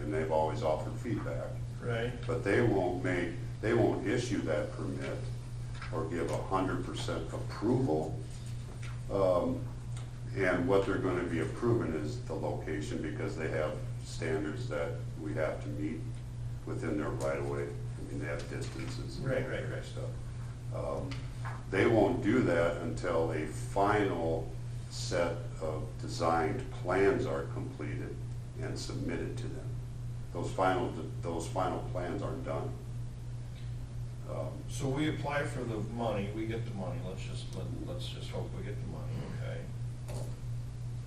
and they've always offered feedback. Right. But they won't issue that permit or give 100% approval. And what they're gonna be approving is the location, because they have standards that we have to meet within their right of way. I mean, they have distances and Right. stuff. They won't do that until a final set of designed plans are completed and submitted to them. Those final plans aren't done. So we apply for the money, we get the money, let's just hope we get the money, okay?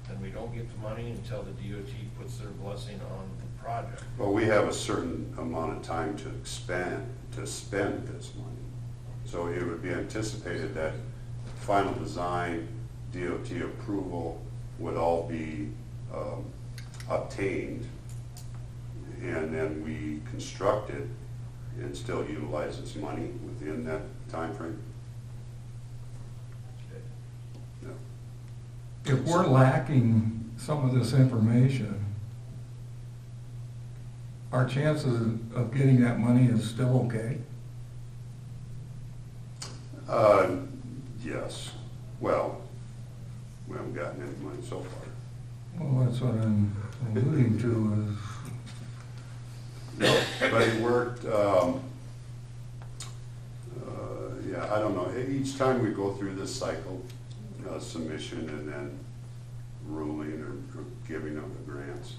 And we don't get the money until the DOT puts their blessing on the project. Well, we have a certain amount of time to spend this money. So it would be anticipated that final design, DOT approval would all be obtained, and then we construct it and still utilize this money within that time frame. No. If we're lacking some of this information, our chances of getting that money is still okay? Yes. Well, we haven't gotten any money so far. Well, that's what I'm alluding to is, But it worked, yeah, I don't know, each time we go through this cycle, submission and then ruling or giving of the grants,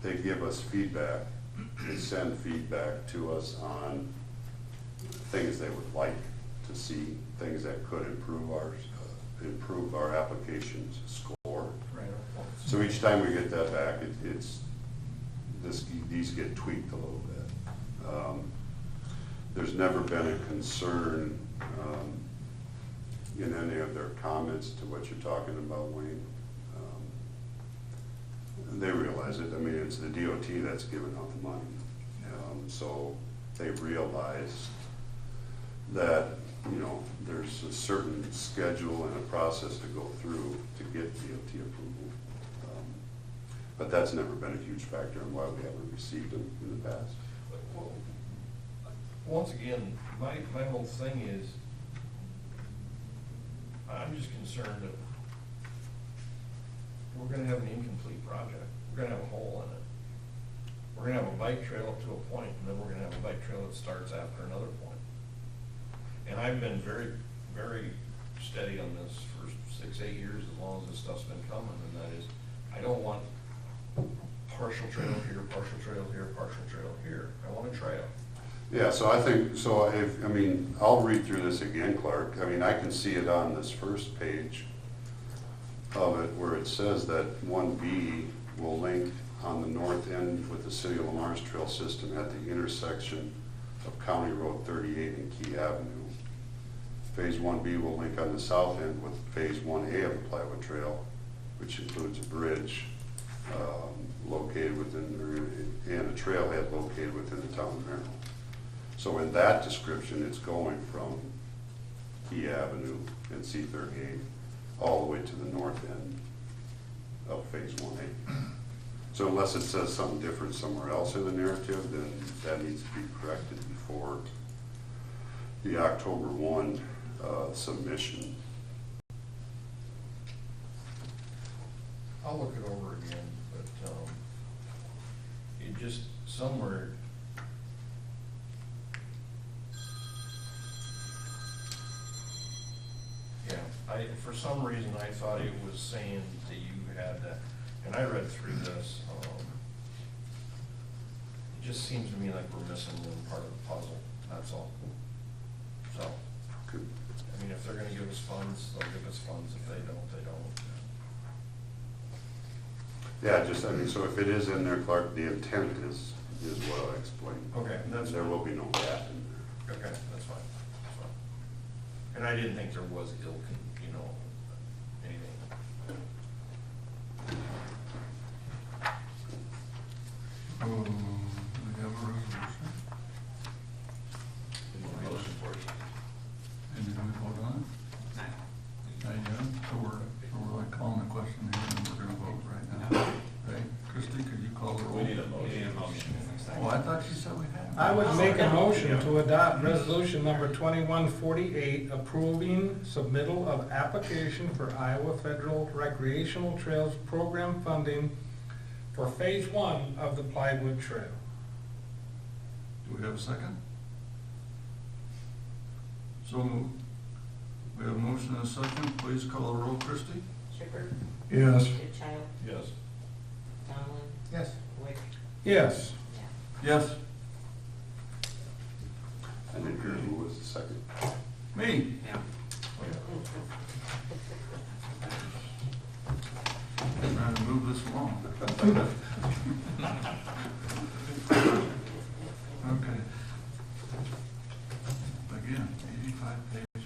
they give us feedback, they send feedback to us on things they would like to see, things that could improve our application's score. Right. So each time we get that back, these get tweaked a little bit. There's never been a concern in any of their comments to what you're talking about, Wayne. They realize it. I mean, it's the DOT that's giving out the money. So they realize that, you know, there's a certain schedule and a process to go through to get DOT approval. But that's never been a huge factor in why we haven't received them in the past. Well, once again, my whole thing is, I'm just concerned that we're gonna have an incomplete project. We're gonna have a hole in it. We're gonna have a bike trail up to a point, and then we're gonna have a bike trail that starts after another point. And I've been very, very steady on this for 6-8 years, as long as this stuff's been coming, and that is, I don't want partial trail here, partial trail here, partial trail here. I want a trail. Yeah, so I think, I mean, I'll read through this again, Clark. I mean, I can see it on this first page of it where it says that 1B will link on the north end with the City of Lamar's trail system at the intersection of County Road 38 and Key Avenue. Phase 1B will link on the south end with Phase 1A of the Plywood Trail, which includes a bridge located within, and a trailhead located within the town of Merrill. So in that description, it's going from Key Avenue and C38 all the way to the north end of Phase 1A. So unless it says something different somewhere else in the narrative, then that needs to be corrected before the October 1 submission. I'll look it over again, but it just somewhere. Yeah, for some reason I thought it was saying that you had that, and I read through this. It just seems to me like we're missing one part of the puzzle. That's all. So, Good. I mean, if they're going to give us funds, they'll give us funds. If they don't, they don't. Yeah, just, I mean, so if it is in there, Clark, the intent is what I explained. Okay, that's There fine. will be no gap in there. Okay, that's fine. That's fine. And I didn't think there was anything. we have a resolution. Motion for it. And did we vote on it? Not yet. So we're like calling the question here and we're gonna vote right now. Right? Christie, could you call the roll? We need a motion. Oh, I thought you said we had. I would make a motion to adopt resolution number 2148, approving submittal of application for Iowa Federal Recreational Trails Program funding for phase 1 of the Plywood Trail. Do we have a second? So moved. We have a motion and a second. Please call the roll, Christie. Shepherd? Yes. Goodchild? Yes. Donlin? Yes. Wick? Yes. Yes. I didn't hear who was the second. Me. Trying to move this along. Okay. Again, 85 pages.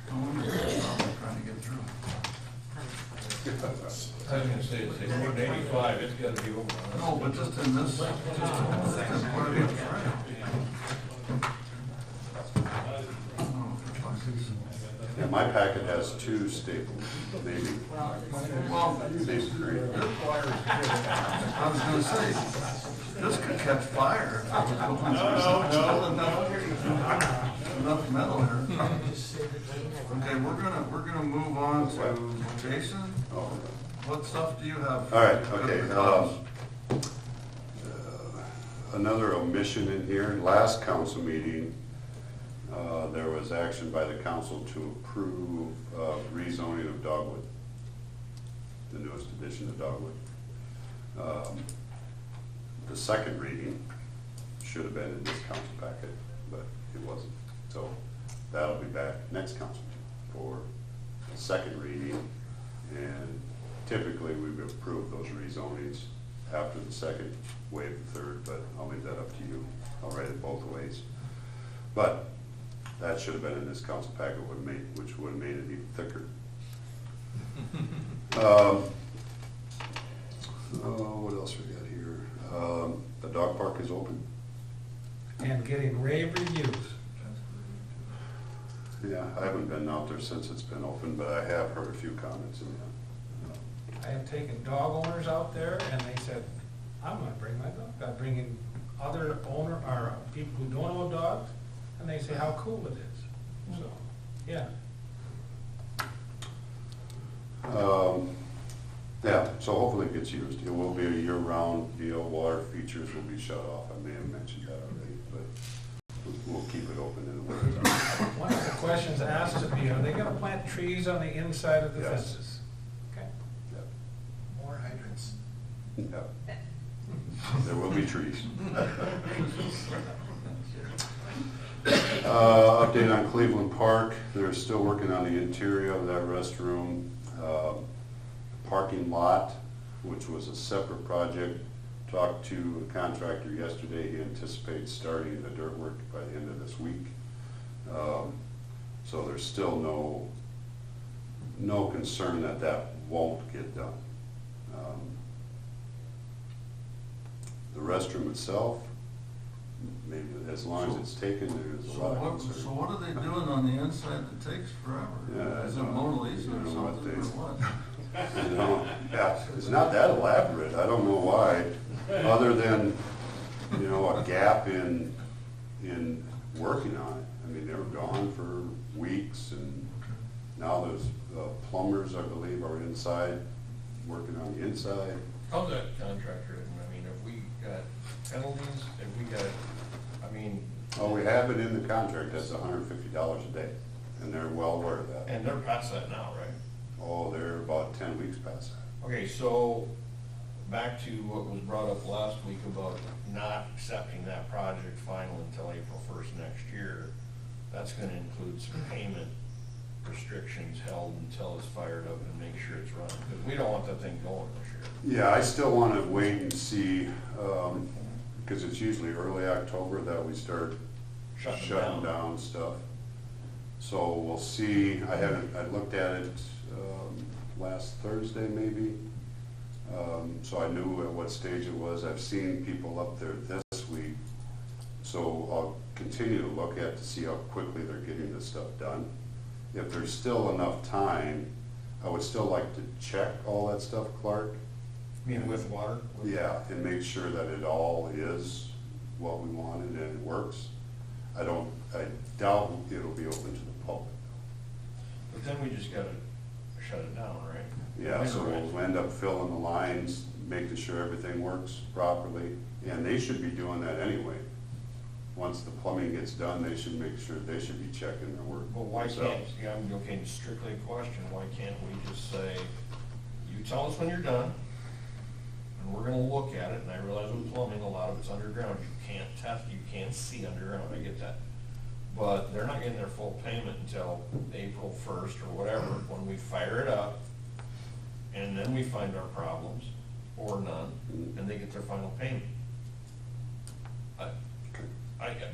No wonder you're probably trying to get through. I was gonna say, it's more than 85, it's gotta be over. No, but just in this, just in part of the trail. Oh, for fuck's sake. Yeah, my packet has two staples, maybe. Well, Maybe three. I was gonna say, this could catch fire. Enough metal here. Okay, we're gonna move on to Jason. Oh, What stuff do you have? all right, okay. Another omission in here, last council meeting, there was action by the council to approve rezoning of Dogwood, the newest edition of Dogwood. The second reading should have been in this council packet, but it wasn't. So that'll be back next council for the second reading. And typically we would approve those rezonings after the second, waive the third, but I'll leave that up to you. I'll write it both ways. But that should have been in this council packet, which would have made it even thicker. What else we got here? The dog park is open. And getting rave reviews. Yeah, I haven't been out there since it's been open, but I have heard a few comments in that. I have taken dog owners out there and they said, I'm gonna bring my dog. I'm bringing other people who don't own dogs, and they say how cool it is. So, yeah. Yeah, so hopefully it gets used. It will be a year-round deal. Water features will be shut off. I may have mentioned that already, but we'll keep it open in the winter time. One of the questions asked to me, are they gonna plant trees on the inside of the Yes. fences? Okay. Yep. More hydrants. Yep. There will be trees. Update on Cleveland Park. They're still working on the interior of that restroom. Parking lot, which was a separate project. Talked to a contractor yesterday. He anticipates starting the dirt work by the end of this week. So there's still no concern that that won't get done. The restroom itself, maybe as long as it's taken, there's a lot of concern. So what are they doing on the inside that takes forever? Yeah, Is I it don't- Mona Lisa I or don't know what something, they- or what? You know, yeah, it's not that elaborate, I don't know why, other than, you know, a gap in working on it. I mean, they were gone for weeks, and now there's plumbers, I believe, are inside, working on the inside. How's that contractor, I mean, have we got penalties, have we got, I mean, Oh, we have it in the contract, that's $150 a day, and they're well aware of that. and they're past that now, right? Oh, they're about 10 weeks past that. Okay, so back to what was brought up last week about not accepting that project final until April 1st next year. That's gonna include some payment restrictions held until it's fired up and make sure it's running, because we don't want that thing going this year. Yeah, I still want to wait and see, because it's usually early October that we start shutting down stuff. So we'll see, I looked at it last Thursday maybe, so I knew at what stage it was. I've seen people up there this week, so I'll continue to look at to see how quickly they're getting this stuff done. If there's still enough time, I would still like to check all that stuff, Clark, You mean with water? With- Yeah, and make sure that it all is what we wanted and it works. I doubt it'll be open to the public. But then we just gotta shut it down, right? Yeah, so Winterize. we'll end up filling the lines, making sure everything works properly, and they should be doing that anyway. Once the plumbing gets done, they should make sure, they should be checking their work But why can't, themselves. yeah, I'm okay, strictly a question, why can't we just say, you tell us when you're done, and we're gonna look at it, and I realize with plumbing, a lot of it's underground, you can't test, you can't see underground, I get that. But they're not getting their full payment until April 1st or whatever, when we fire it up, and then we find our problems, or none, and they get their final payment.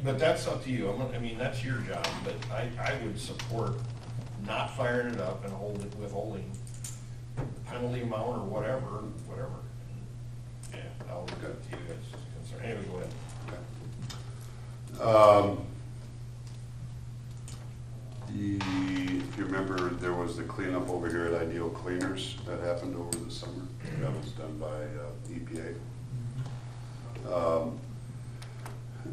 But that's up to you, I mean, that's your job, but I would support not firing it up and withholding penalty amount or whatever. Yeah, I'll leave it up to you, it's just a concern. Anyway, go ahead. If you remember, there was the cleanup over here at Ideal Cleaners that happened over the summer. That was done by EPA.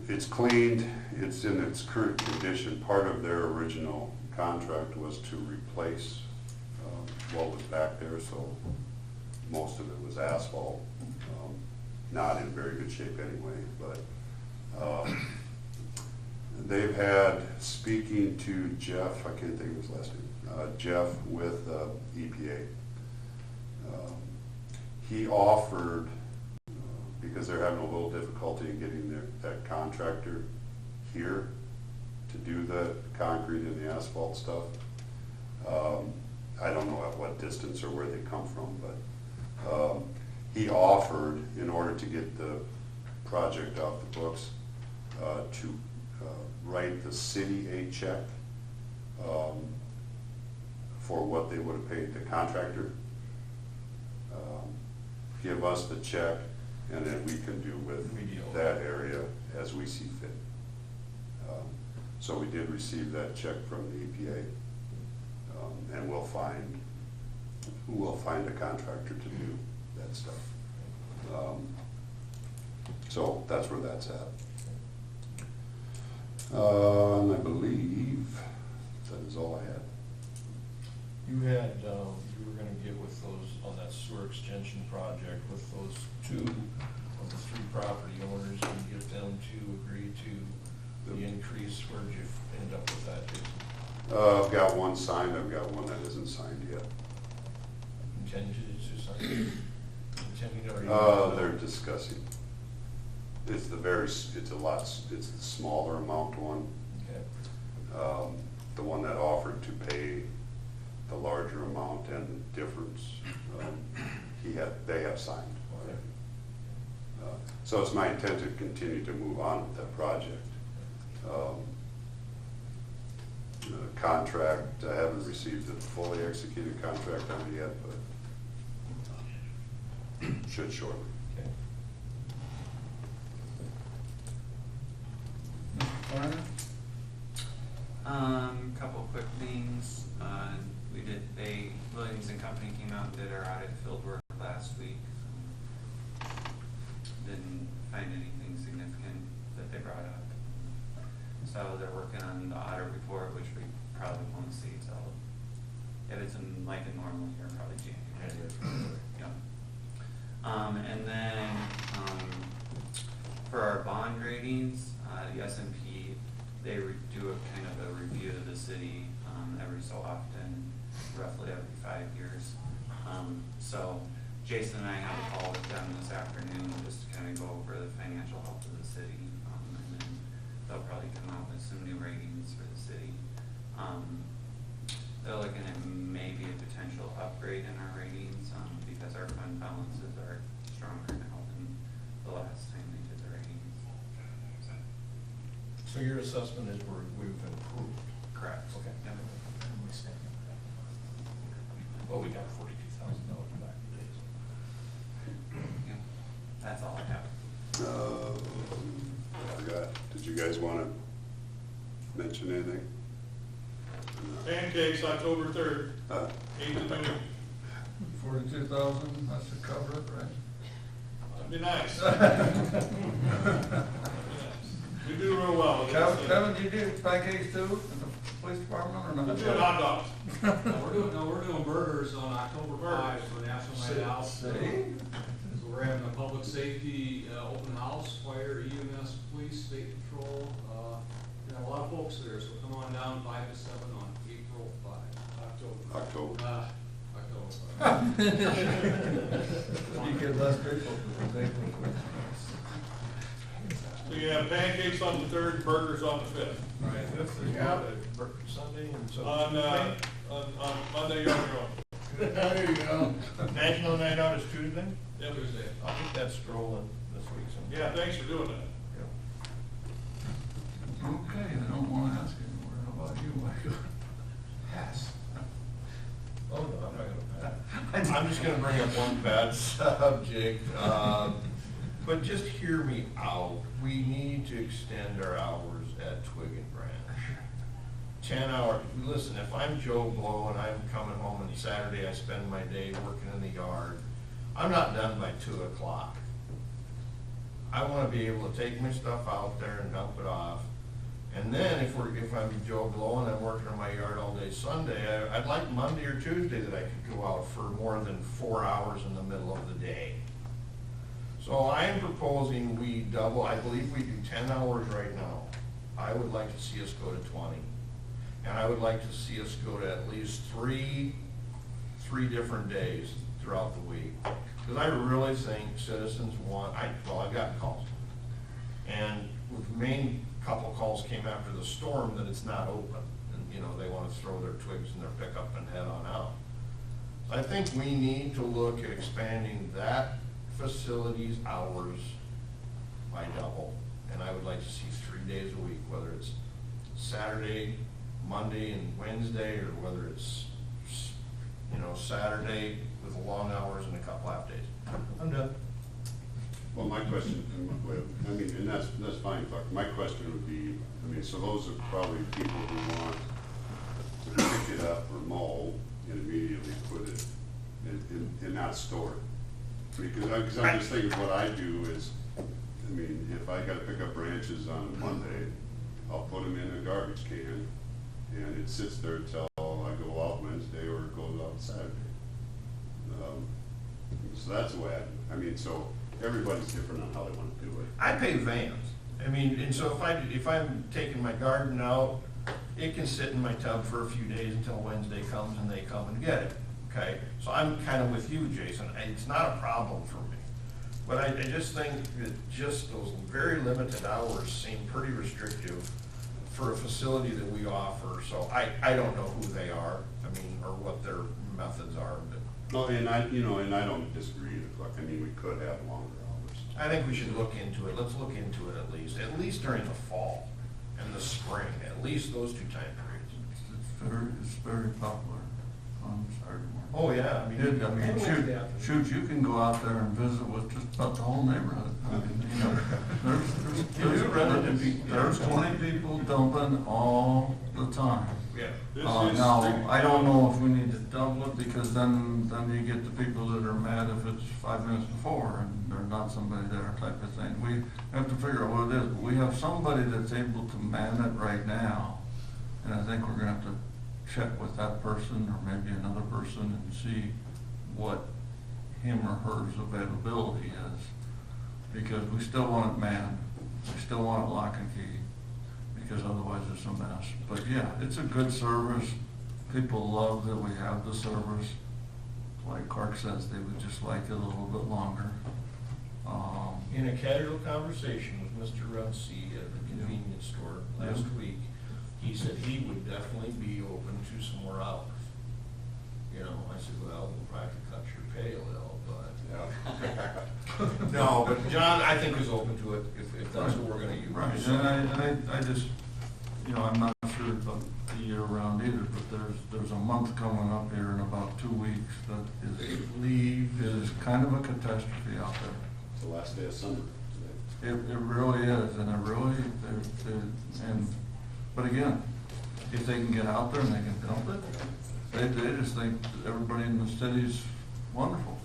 It's cleaned, it's in its current condition. Part of their original contract was to replace what was back there, so most of it was asphalt. Not in very good shape anyway, but they've had, speaking to Jeff, I can't think of his last name, Jeff with EPA. He offered, because they're having a little difficulty in getting that contractor here to do the concrete and the asphalt stuff. I don't know at what distance or where they come from, but he offered, in order to get the project off the books, to write the city a check for what they would have paid the contractor. Give us the check, and then we can do with that area as we see fit. So we did receive that check from the EPA, and we'll find a contractor to do that stuff. So that's where that's at. And I believe that is all I had. You had, you were gonna get with those, on that sewer extension project, with those 2 of the 3 property owners, and get them to agree to the increase. Where'd you end up with that, Jason? I've got one signed, I've got one that isn't signed yet. Intended to sign? Intending to? They're discussing. It's the smaller amount one. Okay. The one that offered to pay the larger amount and the difference, they have signed. Okay. So it's my intent to continue to move on with that project. The contract, I haven't received a fully executed contract on it yet, but should shortly. Okay. Couple quick things. Williams and Company came out and did our audit field work last week. Didn't find anything significant that they brought up. So they're working on the audit report, which we probably won't see till, if it's in like a normal year, probably January. Yeah. And then, for our bond ratings, the S&P, they do a kind of a review of the city every so often, roughly every 5 years. So Jason and I have a call with them this afternoon just to kind of go over the financial health of the city, and then they'll probably come out with some new ratings for the city. They're looking at maybe a potential upgrade in our ratings because our fund balances are stronger now than the last time they did the ratings. So your assessment is we've improved? Correct. Okay. Yep. Well, we got $42,000 back today. Yeah. That's all I have. I forgot, did you guys want to mention anything? Pancakes, October 3rd, Uh, 8 to noon. 42,000, that's to cover it, right? Be nice. We do real well. with this thing. Kevin, do you do pancakes too, in the police department, or I'm not? doing hot dogs. We're doing burgers on October 5 for National Night Out. See? So we're having a public safety, open house, fire, EMS, police, state patrol, we have a lot of folks there, so come on down 5 to 7 on April 5, October. October. You get less people. So you have pancakes on the 3rd, burgers on the 5th. Right, that's the, Sunday and so. On Monday, you're going. There you go. National Night Out is Tuesday? Yeah, Tuesday. I'll get that strolling this week sometime. Yeah, thanks for doing that. Okay, I don't wanna ask anymore, how about you, Michael? Pass. Oh, no, I'm not gonna pass. I'm just gonna bring up one bad subject, but just hear me out. We need to extend our hours at Twig and Branch. 10 hours, listen, if I'm Joe Blow and I'm coming home and Saturday I spend my day working in the yard, I'm not done by 2 o'clock. I wanna be able to take my stuff out there and dump it off. And then if I'm Joe Blow and I'm working in my yard all day Sunday, I'd like Monday or Tuesday that I could go out for more than 4 hours in the middle of the day. So I am proposing we double, I believe we do 10 hours right now. I would like to see us go to 20. And I would like to see us go to at least three different days throughout the week. Because I really think citizens want, I've gotten calls. And with the main couple calls came after the storm that it's not open. And, they want to throw their twigs in their pickup and head on out. So I think we need to look at expanding that facility's hours by double. And I would like to see 3 days a week, whether it's Saturday, Monday and Wednesday, or whether it's, Saturday with long hours and a couple half days. I'm done. Well, my question, and that's fine, Clark. My question would be, so those are probably people who want to pick it up or mow and immediately put it and not store it. Because I'm just thinking what I do is, if I gotta pick up branches on Monday, I'll put them in a garbage can and it sits there till I go out Wednesday or it goes out Saturday. So that's the way so everybody's different on how they want to do it. I pay vans. And so if I'm taking my garden out, it can sit in my tub for a few days until Wednesday comes and they come and get it, okay? So I'm kind of with you, Jason. It's not a problem for me. But I just think that just those very limited hours seem pretty restrictive for a facility that we offer. So I don't know who they are, or what their methods are, but. No, and I don't disagree, Clark. We could have longer hours. I think we should look into it. Let's look into it at least during the fall and the spring, at least those 2 time periods. It's very popular on Saturday morning. Oh, yeah, Shoot, you can go out there and visit with just about the whole neighborhood. There's 20 people dumping all the time. Yeah. Now, I don't know if we need to double it, because then you get the people that are mad if it's 5 minutes before and there's not somebody there type of thing. We have to figure out what it is. We have somebody that's able to man it right now, and I think we're gonna have to check with that person or maybe another person and see what him or her's availability is. Because we still want it manned, we still want it lock and key, because otherwise it's a mess. But yeah, it's a good service. People love that we have the service. Like Clark says, they would just like it a little bit longer. In a casual conversation with Mr. Runcie at the convenience store last week, he said he would definitely be open to some more hours. I said, well, we'll probably have to cut your pay a little, but. No, but John, I think is open to it if that's what we're gonna use. Right, and I just, I'm not sure about the year round either, but there's a month coming up here in about 2 weeks that is kind of a catastrophe out there. It's the last day of summer today. It really is, but again, if they can get out there and they can dump it, they just think everybody in the city's wonderful.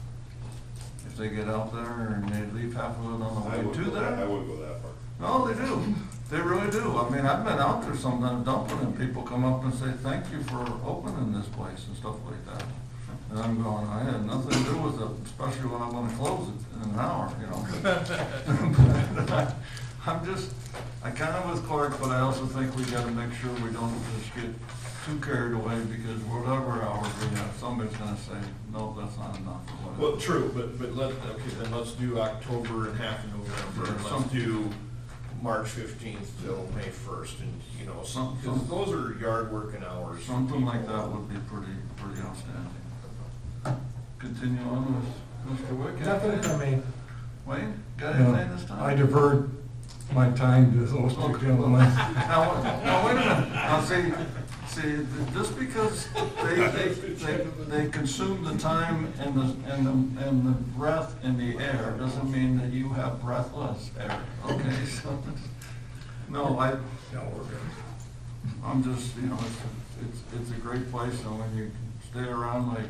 If if they get out there and they leave half of it on the I way would to go that, I there. would go that far. No, they do. They really do. I mean, I've been out there sometimes dumping and people come up and say, thank you for opening this place and stuff like that. And I'm going, I had nothing to do with it, especially when I'm gonna close it in an hour, you know. But I'm just, I kinda with Clark, but I also think we gotta make sure we don't just get too carried away, because whatever hours we have, somebody's gonna say, no, that's not enough, or whatever. Well, true, but okay, then let's do October and half of November, and let's Some- do March 15th till May 1st, and, you know, Some- because those are yard working hours. for Something like people. that would be pretty outstanding. Continue on with Mr. Wick. Nothing for me. Wayne, got anything this time? I deferred my time to those two gentlemen. Now, wait a minute, now see, just because they consume the time and the breath in the air, doesn't mean that you have breathless air, okay, so, no, I'm just, you know, it's a great place, and when you stay around like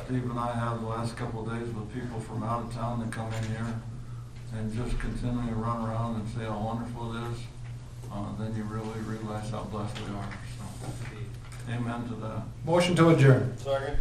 Steve and I have the last couple of days with people from out of town that come in here and just continually run around and say how wonderful it is, then you really realize how blessed we are, so. Amen to that. Motion to adjourn. Second.